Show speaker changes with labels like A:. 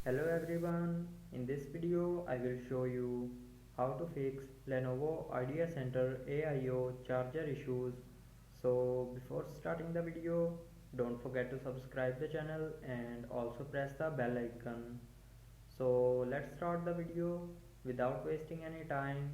A: Hello everyone, in this video I will show you how to fix Lenovo ideaCenter AIO charger issues. So before starting the video, don't forget to subscribe the channel and also press the bell icon. So let's start the video without wasting any time.